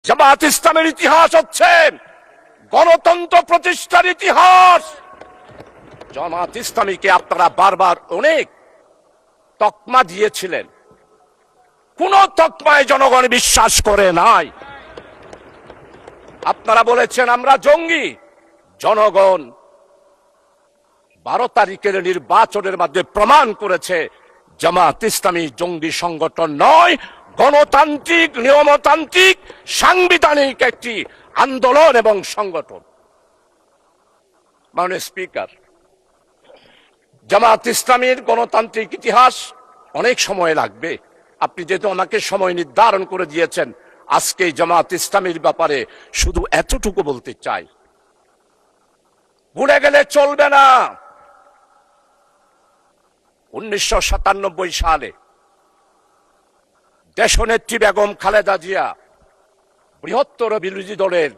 জামাত ইসলামের ইতিহাস হচ্ছে গণতন্ত্র প্রতিষ্ঠার ইতিহাস। জামাত ইসলামীকে আপনারা বারবার অনেক তকমা দিয়েছিলেন, কোন তকমায় জনগণ বিশ্বাস করে নাই। আপনারা বলেছেন আমরা জঙ্গি। জনগণ 12 তারিখের নির্বাচনের মাধ্যমে প্রমাণ করেছে জামাত ইসলামী জঙ্গি সংগঠন নয়, গণতান্ত্রিক নিয়মতান্ত্রিক সাংবিধানিক একটি আন্দোলন এবং সংগঠন। মাননীয় স্পিকার, জামাত ইসলামীর গণতান্ত্রিক ইতিহাস অনেক সময় লাগবে। আপনি যেহেতু আমাকে সময় নির্ধারণ করে দিয়েছেন, আজকে জামাত ইসলামীর ব্যাপারে শুধু এতটুকু বলতে চাই, ভুলে গেলে চলবে না। 1997 সালে দেশনেত্রী বেগম খালেদা জিয়া বৃহত্তর বিরোধী দলের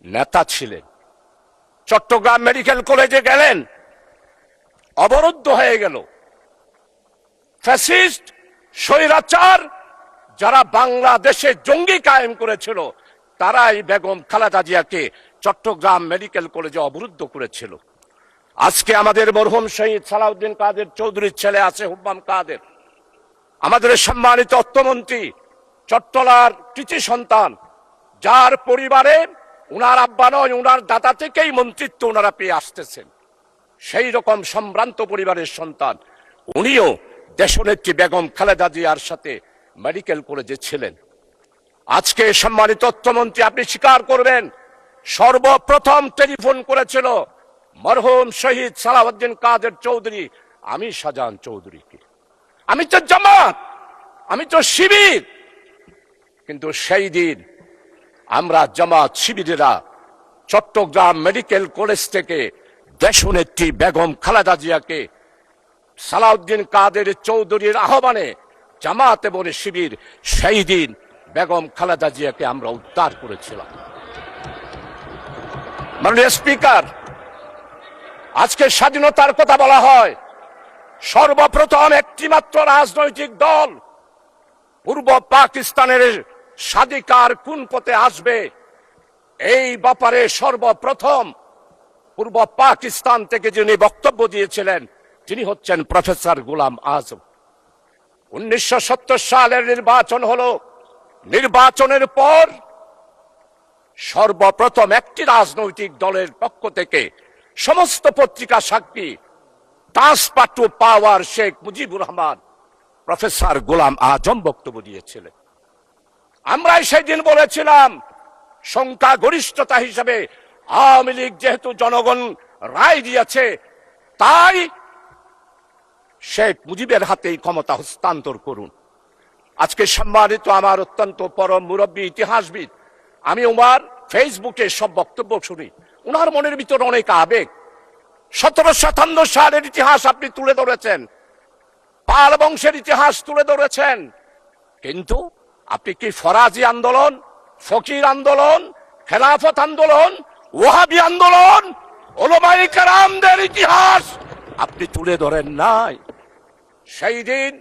নেতা ছিলেন। চট্টগ্রাম মেডিকেল কলেজে গেলেন, অবরুদ্ধ হয়ে গেল। ফ্যাসিস্ট স্বৈরাচার যারা বাংলাদেশে জঙ্গি কায়েম করেছিল, তারাই বেগম খালেদা জিয়াকে চট্টগ্রাম মেডিকেল কলেজে অবরুদ্ধ করেছিল। আজকে আমাদের মরহুম শহীদ সালাউদ্দিন কাদের চৌধুরীর ছেলে আছে হুব্বাম কাদের, আমাদের সম্মানিত অর্থমন্ত্রী, চট্টলার কৃতি সন্তান, যার পরিবারে উনার আব্বা নয়, উনার দাদা থেকেই মন্ত্রিত্ব ওনারা পেয়ে আসতেছেন। সেই রকম সম্ভ্রান্ত পরিবারের সন্তান উনিও দেশনেত্রী বেগম খালেদা জিয়ার সাথে মেডিকেল কলেজে ছিলেন। আজকে সম্মানিত অর্থমন্ত্রী, আপনি স্বীকার করবেন, সর্বপ্রথম টেলিফোন করেছিল মরহুম শহীদ সালাউদ্দিন কাদের চৌধুরী আমি শাহজাহান চৌধুরীকে। আমি তো জামাত, আমি তো শিবির, কিন্তু সেই দিন আমরা জামাত শিবিরেরা চট্টগ্রাম মেডিকেল কলেজ থেকে দেশনেত্রী বেগম খালেদা জিয়াকে সালাউদ্দিন কাদের চৌধুরীর আহ্বানে জামাত এবং শিবির সেই দিন বেগম খালেদা জিয়াকে আমরা উদ্ধার করেছিলাম। মাননীয় স্পিকার, আজকে স্বাধীনতার কথা বলা হয়, সর্বপ্রথম একটি মাত্র রাজনৈতিক দল পূর্ব পাকিস্তানের স্বাধিকার কোন পথে আসবে এই ব্যাপারে সর্বপ্রথম পূর্ব পাকিস্তান থেকে যিনি বক্তব্য দিয়েছিলেন তিনি হচ্ছেন প্রফেসর গোলাম আজম। 1970 সালের নির্বাচন হলো, নির্বাচনের পর সর্বপ্রথম একটি রাজনৈতিক দলের পক্ষ থেকে সমস্ত পত্রিকা সাক্ষী transfer to power Sheikh Mujibur Rahman professor Golam Azam বক্তব্য দিয়েছিলেন। আমরাই সেদিন বলেছিলাম সংখ্যাগরিষ্ঠতা হিসেবে আওয়ামী লীগ যেহেতু জনগণ রায় দিয়েছে, তাই শেখ মুজিবের হাতেই ক্ষমতা হস্তান্তর করুন। আজকে সম্মানিত আমার অত্যন্ত পরম মুরব্বী ইতিহাসবিদ, আমি ওনার ফেসবুকে সব বক্তব্য শুনি, ওনার মনের ভিতরে অনেক আবেগ। 1757 সালের ইতিহাস আপনি তুলে ধরেছেন, পাল বংশের ইতিহাস তুলে ধরেছেন, কিন্তু আপনি কি ফরাজি আন্দোলন, ফকির আন্দোলন, খেলাফত আন্দোলন, ওয়াহাবি আন্দোলন, উলামায়ে কেরামদের ইতিহাস আপনি তুলে ধরেন নাই? সেই দিন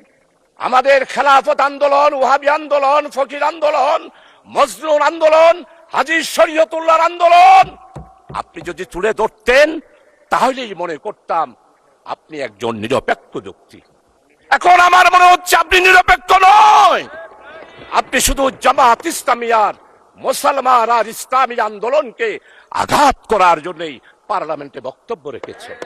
আমাদের খেলাফত আন্দোলন, ওয়াহাবি আন্দোলন, ফকির আন্দোলন, মজলুম আন্দোলন, হাজী শরীয়তুল্লাহর আন্দোলন আপনি যদি তুলে ধরতেন, তাহলেই মনে করতাম আপনি একজন নিরপেক্ষ ব্যক্তি। এখন আমার মনে হচ্ছে আপনি নিরপেক্ষ নয়, আপনি শুধু জামাত ইসলামী আর মুসলমান আর ইসলামী আন্দোলনকে আঘাত করার জন্যই পার্লামেন্টে বক্তব্য রেখেছেন।